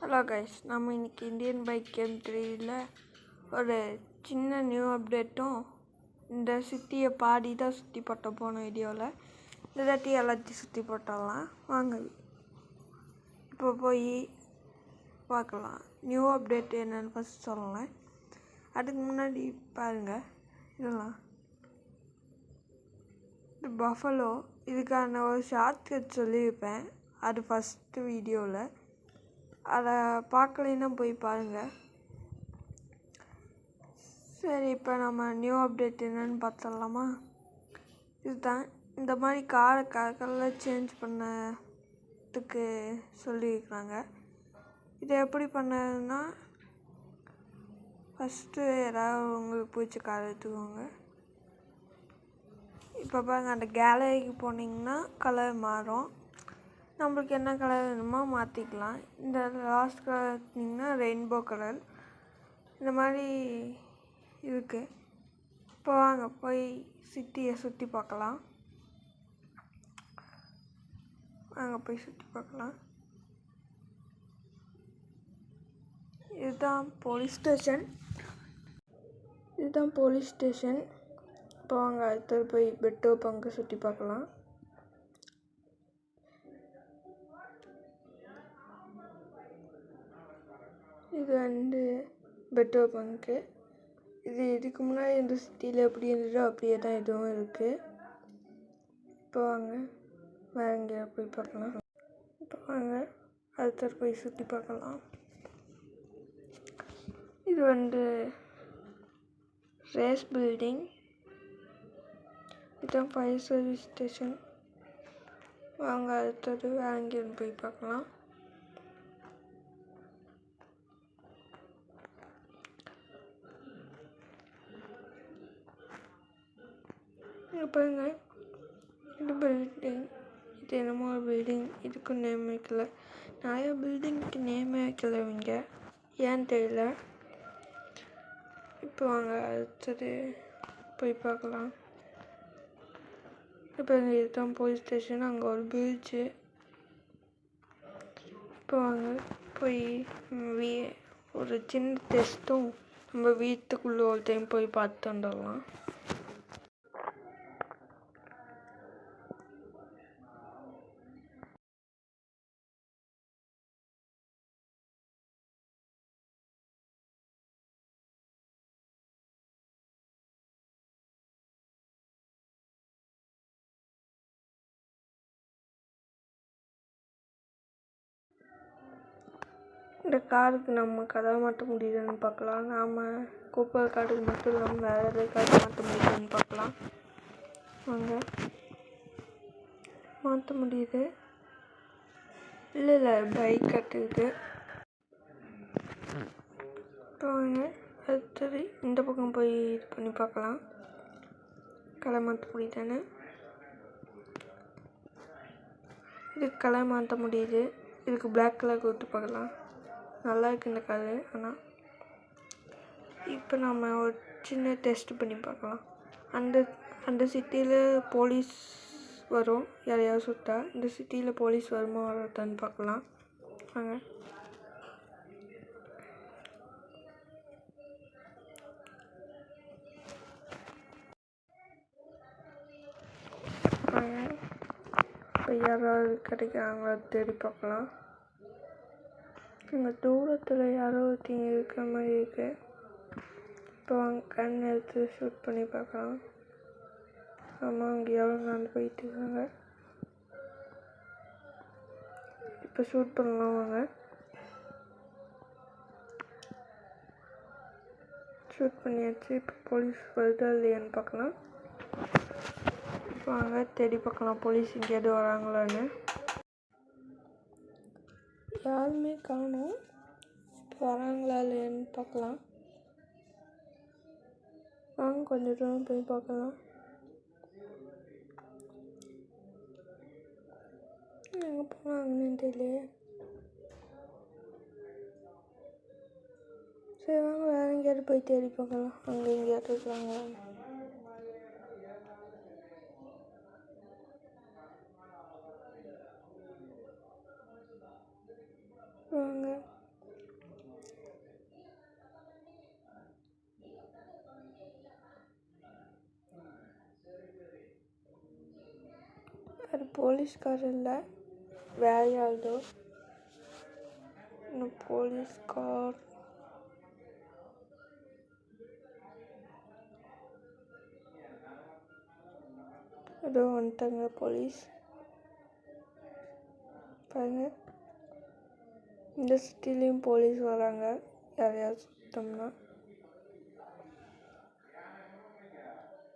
Hello guys, நம்ம இன்றைக்கி Indian bike கேம்3யில் ஒரு சின்ன நியூ அப்டேட்டும் இந்த சிட்டியை பாடி தான் சுற்றி போட்ட போன வீடியோவில் இந்த தாட்டி எல்லாத்தையும் சுற்றி போட்டுடலாம். வாங்க இப்போ போய் பார்க்கலாம். நியூ அப்டேட் என்னென்னு ஃபஸ்ட் சொல்லலாம். அதுக்கு முன்னாடி பாருங்கள், இதெல்லாம் இது பஃபலோ. இதுக்கான ஒரு ஷார்ட்கட் சொல்லியிருப்பேன், அது ஃபஸ்ட்டு வீடியோவில். அதை பார்க்கலைன்னா போய் பாருங்கள். சரி, இப்போ நம்ம நியூ அப்டேட் என்னன்னு பார்த்துடலாமா? இதுதான், இந்த மாதிரி காரை கலர் சேஞ்ச் பண்ணதுக்கு சொல்லியிருக்கிறாங்க. இதை எப்படி பண்ணதுன்னா, ஃபஸ்ட்டு ஏதாவது உங்களுக்கு பிடிச்ச கார் எடுத்துக்கோங்க. இப்போ பாருங்கள், அந்த கேலரிக்கு போனீங்கன்னா கலர் மாறும். நம்மளுக்கு என்ன கலர் வேணுமோ மாற்றிக்கலாம். இந்த லாஸ்ட் கலர் எடுத்திங்கன்னா ரெயின்போ கலர். இந்த மாதிரி இருக்குது. இப்போ வாங்க போய் சிட்டியை சுற்றி பார்க்கலாம். இதுதான் போலீஸ் ஸ்டேஷன். இப்போ வாங்க அடுத்தது போய் பெட்ரோல் பங்கு சுற்றி பார்க்கலாம். இது பெட்ரோல் பங்கு. இதுக்கு முன்னாடி இந்த சிட்டியில் எப்படி இருந்ததோ அப்படியே தான் இதுவும் இருக்குது. இப்போ வாங்க வேறு எங்கேயா போய் பார்க்கலாம். இப்போ வாங்க அடுத்த போய் சுற்றி பார்க்கலாம். இது ரேஸ் பில்டிங். இதுதான் ஃபயர் சர்வீஸ் ஸ்டேஷன். வாங்க அடுத்தது வேறு எங்கேயும் போய் பார்க்கலாம். பாருங்க, இது பில்டிங். இது என்னமோ ஒரு பில்டிங். இதுக்கும் நேம் வைக்கல. நிறைய பில்டிங்க்கு நேமே வைக்கல இவங்க, ஏன்னு தெரியல. இப்போ வாங்க அடுத்தது போய் பார்க்கலாம். இப்போ இதுதான் போலீஸ் ஸ்டேஷன். அங்கே ஒரு பீச்சு. இப்போ வாங்க போய் ஒரு சின்ன டெஸ்ட்டும் நம்ம வீட்டுக்குள்ளே ஒரு டைம் போய் பார்த்து வந்துடலாம். இந்த காருக்கு நம்ம கதவை மாற்ற முடியுதுன்னு பார்க்கலாம். நாம் கூப்பர் கார்டுக்கு மட்டும் இல்லாமல் வேறு எதாவது கார்டு மாற்ற முடியுதுன்னு பார்க்கலாம். வாங்க மாற்ற முடியுது. இல்லை பைக் கட்டுது. வாங்க அடுத்தது இந்த பக்கம் போய் இது பண்ணி பார்க்கலாம். கலர் மாற்ற முடியுதானே? இதுக்கு கலர் மாற்ற முடியுது. இதுக்கு பிளாக் கலர் கொடுத்து பார்க்கலாம். நல்லா இருக்குது இந்த கலர். ஆனால் இப்போ நம்ம ஒரு சின்ன டெஸ்ட் பண்ணி பார்க்கலாம். அந்த சிட்டியில் போலீஸ் வரும். யாரையாவது சுட்டா இந்த சிட்டியில் போலீஸ் வருமா வராதான்னு பார்க்கலாம். வாங்க இப்போ யாராவது கிடைக்கிறாங்களா தேடி பார்க்கலாம். இங்கே தூரத்தில் யாரோ ஒருத்தங்க இருக்கிற மாதிரி இருக்குது. இப்போ அவங்க கண் எடுத்து ஷூட் பண்ணி பார்க்கலாம். ஆமாம், அங்கே எவ்வளோ நடந்து போயிட்டு இருக்காங்க. இப்போ ஷூட் பண்ணலாம். வாங்க ஷூட் பண்ணியாச்சு. இப்போ போலீஸ் வருதா இல்லையான்னு பார்க்கலாம். வாங்க தேடி பார்க்கலாம் போலீஸ் எங்கேயாவது வராங்களான்னு. யாருமே காணோம். இப்போ வராங்களா இல்லையான்னு பார்க்கலாம். வாங்க கொஞ்சம் தூரம் போய் பார்க்கலாம். எங்கே போனாங்கன்னு தெரியலையே. சரி வாங்க வேறு எங்கேயாவது போய் தேடி பார்க்கலாம். அங்கே எங்கேயாவது இருக்காங்களான்னு. வாங்க அது போலீஸ்கார் இல்லை, வேற யாருதோ. இன்னும் போலீஸ்கார் ஏதோ வந்துட்டாங்க போலீஸ். பாருங்க, இந்த சிட்டிலையும் போலீஸ் வராங்க யாரையாவது சுத்தம்னா.